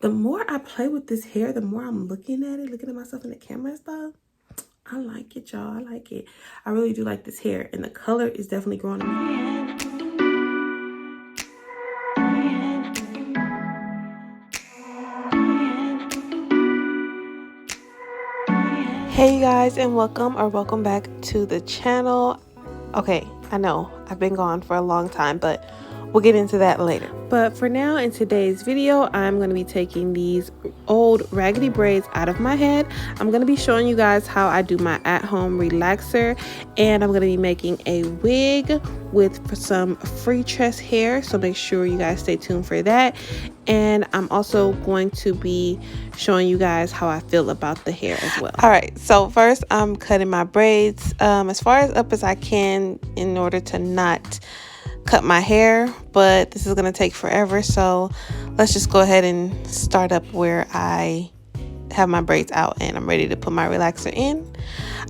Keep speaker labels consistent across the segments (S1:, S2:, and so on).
S1: the more I play with this hair, the more I'm looking at myself in the camera and stuff. I like it, y'all. I like it. I really do like this hair, and the color is definitely growing on me. Hey guys, and welcome back to the channel. Okay, I know I've been gone for a long time, but we'll get into that later. But for now, in today's video, I'm going to be taking these old raggedy braids out of my head. I'm going to be showing you guys how I do my at-home relaxer, and I'm going to be making a wig with some free tress hair, so make sure you guys stay tuned for that. And I'm also going to be showing you guys how I feel about the hair as well. All right, so first I'm cutting my braids as far as up as I can in order to not cut my hair, but this is going to take forever, so let's just go ahead and start up where I have my braids out and I'm ready to put my relaxer in.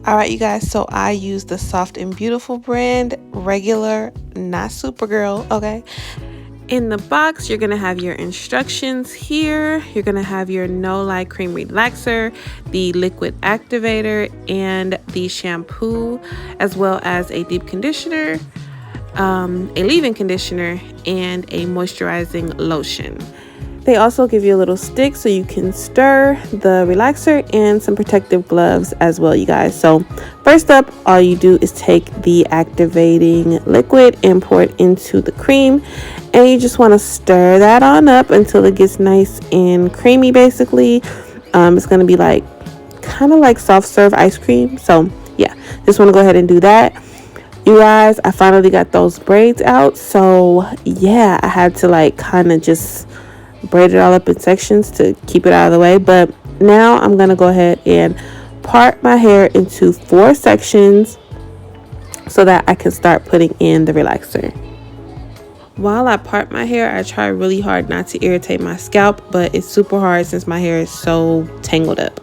S1: All right, you guys, so I use the Soft and Beautiful brand, regular, not Supergirl, okay? In the box, you're going to have your instructions here. You're going to have your No Lie Cream Relaxer, the liquid activator, and the shampoo, as well as a deep conditioner, a leave-in conditioner, and a moisturizing lotion. They also give you a little stick so you can stir the relaxer, and some protective gloves as well, you guys. So first up, all you do is take the activating liquid and pour it into the cream, and you just want to stir that on up until it gets nice and creamy. Basically, it's going to be like kind of like soft serve ice cream. So yeah, just want to go ahead and do that. You guys, I finally got those braids out, so yeah, I had to like kind of just braid it all up in sections to keep it out of the way. But now I'm gonna go ahead and part my hair into 4 sections so that I can start putting in the relaxer. While I part my hair, I try really hard not to irritate my scalp, but it's super hard since my hair is so tangled up.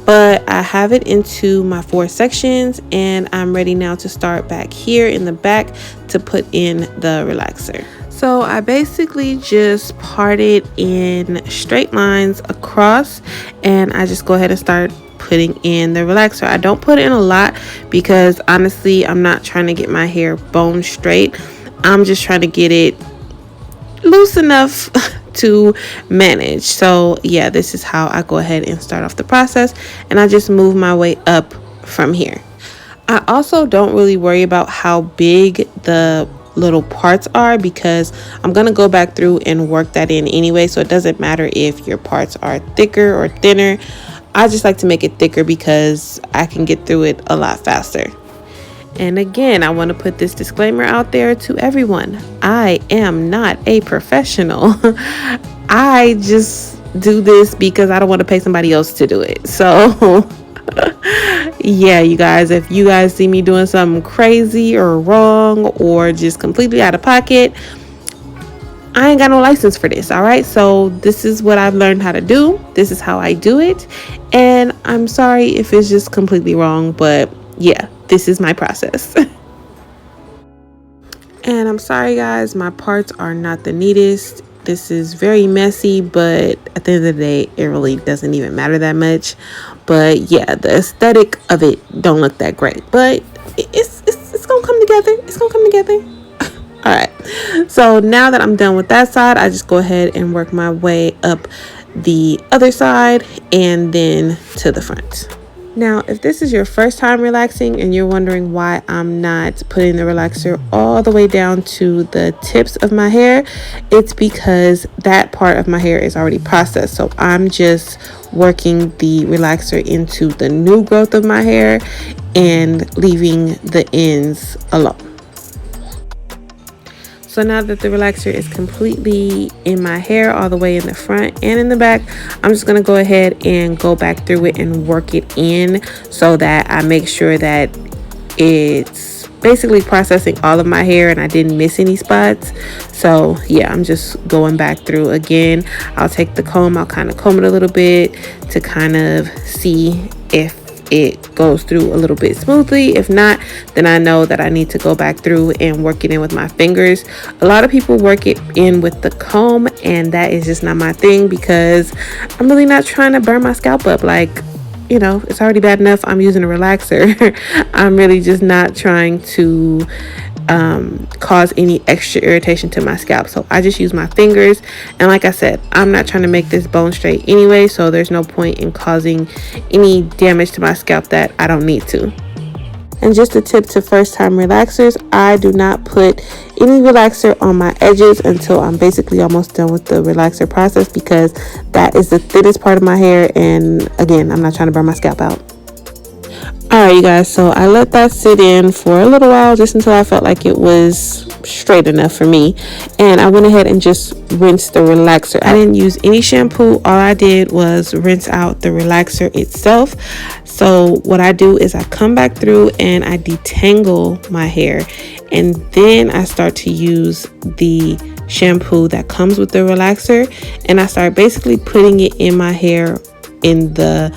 S1: But I have it into my 4 sections, and I'm ready now to start back here in the back to put in the relaxer. So I basically just part it in straight lines across, and I just go ahead and start putting in the relaxer. I don't put in a lot because honestly, I'm not trying to get my hair bone straight. I'm just trying to get it loose enough to manage. So yeah, this is how I go ahead and start off the process, and I just move my way up from here. I also don't really worry about how big the little parts are because I'm gonna go back through and work that in anyway, so it doesn't matter if your parts are thicker or thinner. I just like to make it thicker because I can get through it a lot faster. And again, I want to put this disclaimer out there to everyone. I am not a professional. I just do this because I don't want to pay somebody else to do it. So yeah, you guys, if you guys see me doing something crazy or wrong or just completely out of pocket, I ain't got no license for this. All right, so this is what I've learned how to do. This is how I do it, and I'm sorry if it's just completely wrong, but yeah, this is my process. And I'm sorry guys, my parts are not the neatest. This is very messy, but at the end of the day, it really doesn't even matter that much. But yeah, the aesthetic of it don't look that great, but it's gonna come together. It's gonna come together. All right, so now that I'm done with that side, I just go ahead and work my way up the other side and then to the front. Now, if this is your first time relaxing and you're wondering why I'm not putting the relaxer all the way down to the tips of my hair, it's because that part of my hair is already processed. So I'm just working the relaxer into the new growth of my hair and leaving the ends alone. So now that the relaxer is completely in my hair, all the way in the front and in the back, I'm just going to go ahead and go back through it and work it in so that I make sure that it's basically processing all of my hair and I didn't miss any spots. So yeah, I'm just going back through again. I'll take the comb, I'll kind of comb it a little bit to kind of see if it goes through a little bit smoothly. If not, then I know that I need to go back through and work it in with my fingers. A lot of people work it in with the comb, and that is just not my thing because I'm really not trying to burn my scalp up. Like, you know, it's already bad enough I'm using a relaxer. I'm really just not trying to cause any extra irritation to my scalp, so I just use my fingers. And like I said, I'm not trying to make this bone straight anyway, so there's no point in causing any damage to my scalp that I don't need to. And just a tip to first time relaxers, I do not put any relaxer on my edges until I'm basically almost done with the relaxer process, because that is the thinnest part of my hair, and again, I'm not trying to burn my scalp out. Alright, you guys, so I let that sit in for a little while, just until I felt like it was straight enough for me, and I went ahead and just rinsed the relaxer. I didn't use any shampoo. All I did was rinse out the relaxer itself. So what I do is I come back through and I detangle my hair, and then I start to use the shampoo that comes with the relaxer, and I start basically putting it in my hair in the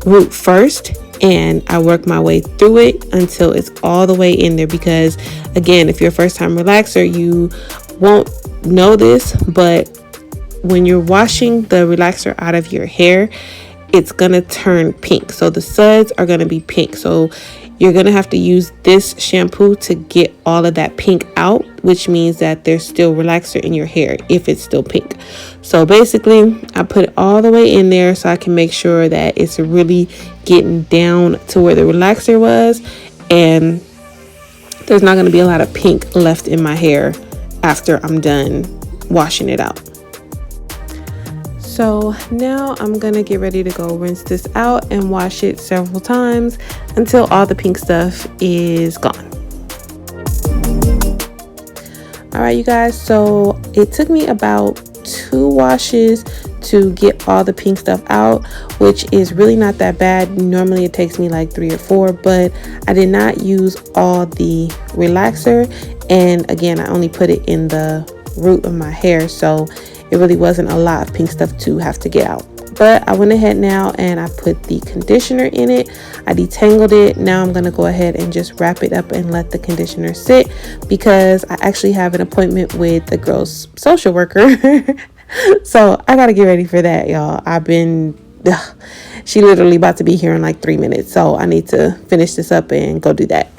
S1: root first, and I work my way through it until it's all the way in there. Because again, if you're a first time relaxer, you won't know this, but when you're washing the relaxer out of your hair, it's gonna turn pink. So the suds are gonna be pink, so you're gonna have to use this shampoo to get all of that pink out, which means that there's still relaxer in your hair if it's still pink. So basically, I put it all the way in there so I can make sure that it's really getting down to where the relaxer was, and there's not going to be a lot of pink left in my hair after I'm done washing it out. So now I'm gonna get ready to go rinse this out and wash it several times until all the pink stuff is gone. All right, you guys, so it took me about 2 washes to get all the pink stuff out, which is really not that bad. Normally it takes me like 3 or 4, but I did not use all the relaxer, and again, I only put it in the root of my hair, so it really wasn't a lot of pink stuff to have to get out. But I went ahead now and I put the conditioner in it. I detangled it. Now I'm going to go ahead and just wrap it up and let the conditioner sit, because I actually have an appointment with the girl's social worker. So I got to get ready for that, y'all. She literally about to be here in like 3 minutes. So I need to finish this up and go do that.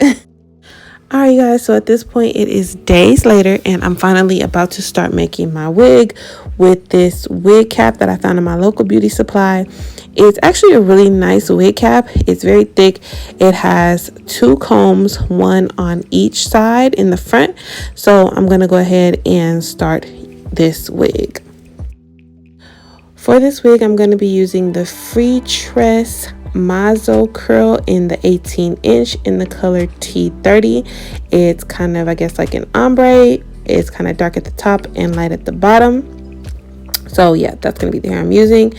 S1: All right, you guys, so at this point it is days later, and I'm finally about to start making my wig with this wig cap that I found in my local beauty supply. It's actually a really nice wig cap. It's very thick. It has 2 combs, one on each side in the front. So I'm going to go ahead and start this wig. For this wig, I'm going to be using the Freetress Mazo curl in the 18-inch in the color T30. It's kind of, I guess, like an ombre. It's kind of dark at the top and light at the bottom. So yeah, that's going to be the hair I'm using.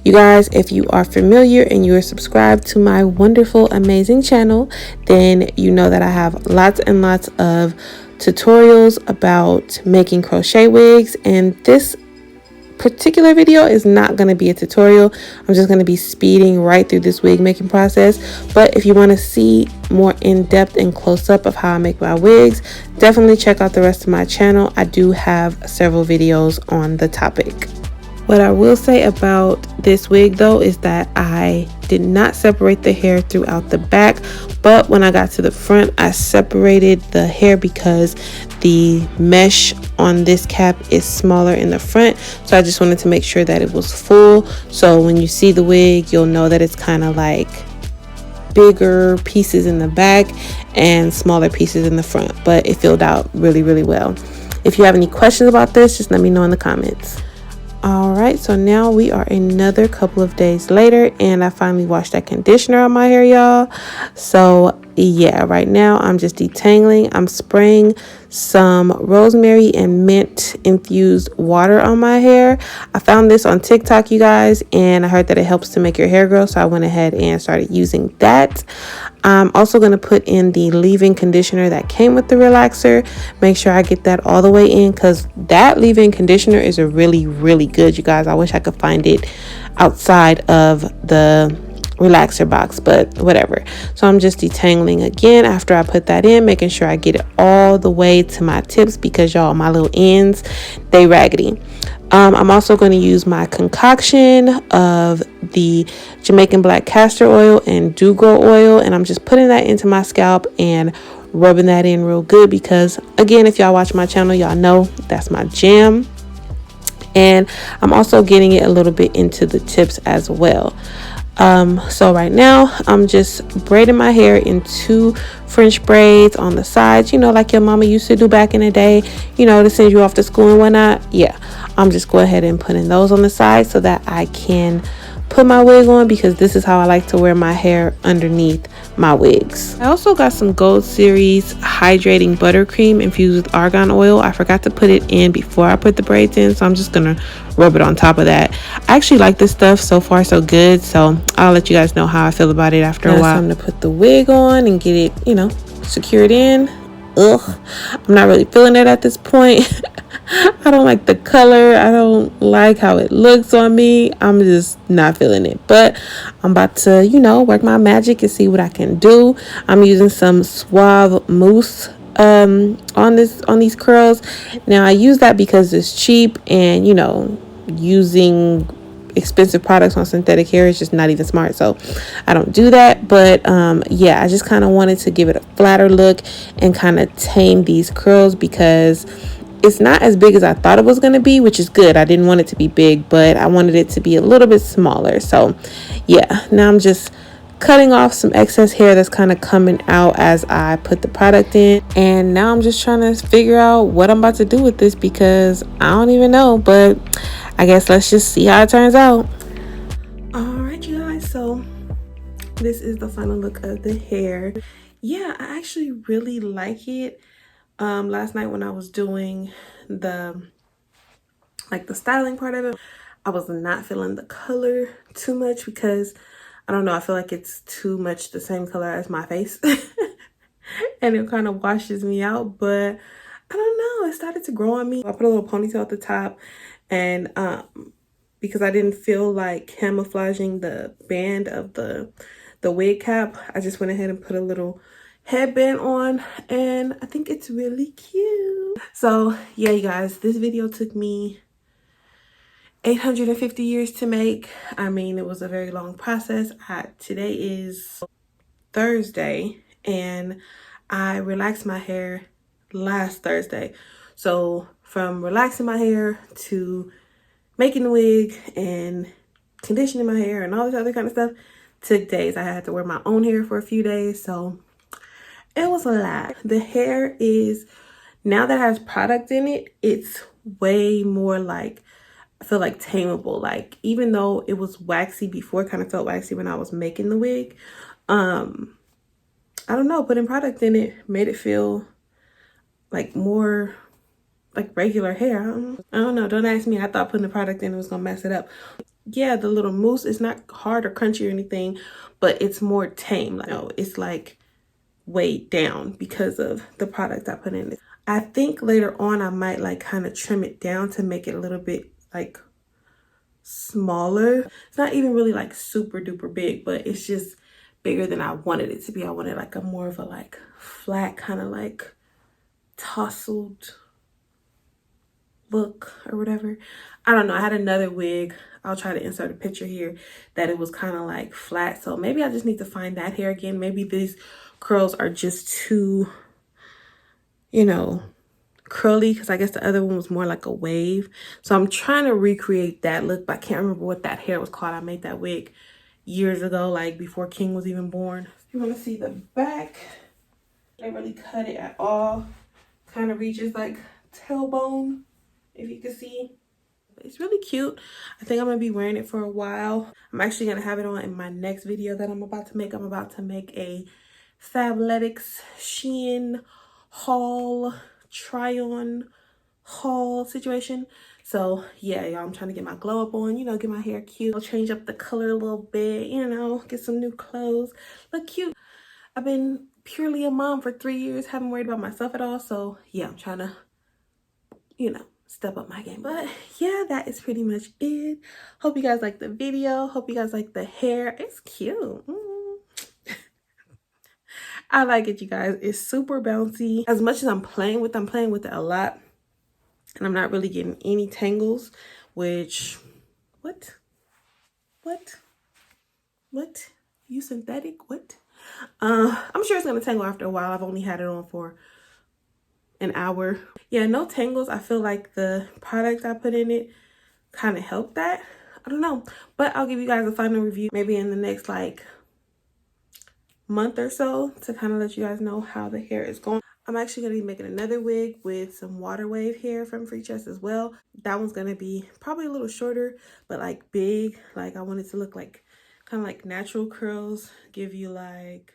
S1: You guys, if you are familiar and you are subscribed to my wonderful, amazing channel, then you know that I have lots and lots of tutorials about making crochet wigs, and this particular video is not going to be a tutorial. I'm just going to be speeding right through this wig making process. But if you want to see more in-depth and close-up of how I make my wigs, definitely check out the rest of my channel. I do have several videos on the topic. What I will say about this wig though is that I did not separate the hair throughout the back, but when I got to the front, I separated the hair because the mesh on this cap is smaller in the front. So I just wanted to make sure that it was full. So when you see the wig, you'll know that it's kind of like bigger pieces in the back and smaller pieces in the front, but it filled out really, really well. If you have any questions about this, just let me know in the comments. All right, so now we are another couple of days later, and I finally washed that conditioner on my hair, y'all. So yeah, right now I'm just detangling. I'm spraying some rosemary and mint infused water on my hair. I found this on TikTok, you guys, and I heard that it helps to make your hair grow, so I went ahead and started using that. I'm also going to put in the leave-in conditioner that came with the relaxer. Make sure I get that all the way in, because that leave-in conditioner is a really, really good, you guys. I wish I could find it outside of the relaxer box, but whatever. So I'm just detangling again after I put that in, making sure I get it all the way to my tips, because y'all, my little ends, they raggedy. I'm also going to use my concoction of the Jamaican black castor oil and Dugro oil, and I'm just putting that into my scalp and rubbing that in real good, because again, if y'all watch my channel, y'all know that's my jam. And I'm also getting it a little bit into the tips as well. So right now I'm just braiding my hair in 2 French braids on the sides, you know, like your mama used to do back in the day, you know, to send you off to school and whatnot. Yeah, I'm just going ahead and putting those on the side so that I can put my wig on, because this is how I like to wear my hair underneath my wigs. I also got some Gold Series hydrating buttercream infused with argan oil. I forgot to put it in before I put the braids in, so I'm just gonna rub it on top of that. I actually like this stuff. So far so good, so I'll let you guys know how I feel about it after a while. Time to put the wig on and get it, you know, secured in. Ugh, I'm not really feeling it at this point. I don't like the color. I don't like how it looks on me. I'm just not feeling it. But I'm about to, you know, work my magic and see what I can do. I'm using some Suave Mousse on these curls. Now I use that because it's cheap, and you know, using expensive products on synthetic hair is just not even smart, so I don't do that. But yeah, I just kind of wanted to give it a flatter look and kind of tame these curls, because it's not as big as I thought it was going to be, which is good. I didn't want it to be big, but I wanted it to be a little bit smaller. So yeah, now I'm just cutting off some excess hair that's kind of coming out as I put the product in. And now I'm just trying to figure out what I'm about to do with this, because I don't even know, but I guess let's just see how it turns out. All right, you guys, so this is the final look of the hair. Yeah, I actually really like it. Last night when I was doing the styling part of it, I was not feeling the color too much, because I don't know, I feel like it's too much the same color as my face and it kind of washes me out. But I don't know, it started to grow on me. I put a little ponytail at the top, and because I didn't feel like camouflaging the band of the wig cap, I just went ahead and put a little headband on, and I think it's really cute. So yeah, you guys, this video took me 850 years to make. I mean, it was a very long process. Today is Thursday, and I relaxed my hair last Thursday. So from relaxing my hair to making the wig and conditioning my hair and all this other kind of stuff took days. I had to wear my own hair for a few days, so it was a lot. The hair is, now that it has product in it, it's way more like, I feel like tameable. Like, even though it was waxy before, kind of felt waxy when I was making the wig, I don't know, putting product in it made it feel like more like regular hair. I don't know, don't ask me. I thought putting the product in it was gonna mess it up. Yeah, the little mousse is not hard or crunchy or anything, but it's more tame. Like, no, it's like weighed down because of the product I put in it. I think later on I might like kind of trim it down to make it a little bit like smaller. It's not even really like super duper big, but it's just bigger than I wanted it to be. I wanted like a more of a like flat kind of like tousled look or whatever. I don't know. I had another wig, I'll try to insert a picture here, that it was kind of like flat, so maybe I just need to find that hair again. Maybe these curls are just too, you know, curly, because I guess the other one was more like a wave. So I'm trying to recreate that look, but I can't remember what that hair was called. I made that wig years ago, like before King was even born. If you want to see the back, I didn't really cut it at all. Kind of reaches like tailbone, if you can see. It's really cute. I think I'm gonna be wearing it for a while. I'm actually gonna have it on in my next video that I'm about to make. I'm about to make a Fabletics Shein haul, try on haul situation. So yeah, y'all, I'm trying to get my glow up on, you know, get my hair cute. I'll change up the color a little bit, you know, get some new clothes, look cute. I've been purely a mom for 3 years, haven't worried about myself at all. So yeah, I'm trying to, you know, step up my game. But yeah, that is pretty much it. Hope you guys like the video. Hope you guys like the hair. It's cute. I like it, you guys. It's super bouncy. As much as I'm playing with it a lot. And I'm not really getting any tangles, which, what? You synthetic? What? I'm sure it's gonna tangle after a while. I've only had it on for an hour. Yeah, no tangles. I feel like the product I put in it kind of helped that. I don't know, but I'll give you guys a final review maybe in the next like month or so to kind of let you guys know how the hair is going. I'm actually going to be making another wig with some water wave hair from Freetress as well. That one's going to be probably a little shorter, but like big. Like I want it to look like kind of like natural curls. Give you like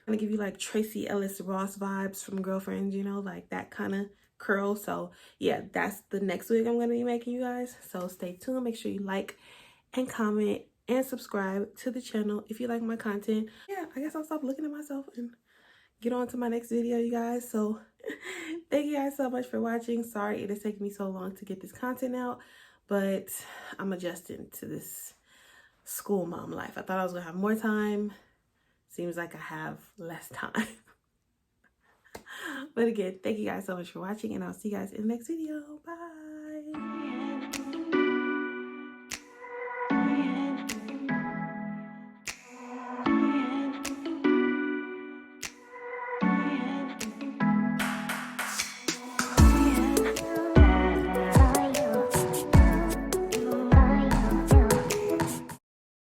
S1: Tracy Ellis Ross vibes from Girlfriends, you know, like that kind of curl. So yeah, that's the next wig I'm going to be making, you guys. So stay tuned. Make sure you like and comment and subscribe to the channel if you like my content. Yeah, I guess I'll stop looking at myself and get on to my next video, you guys. So thank you guys so much for watching. Sorry it has taken me so long to get this content out, but I'm adjusting to this school mom life. I thought I was gonna have more time. Seems like I have less time. But again, thank you guys so much for watching, and I'll see you guys in the next video. Bye.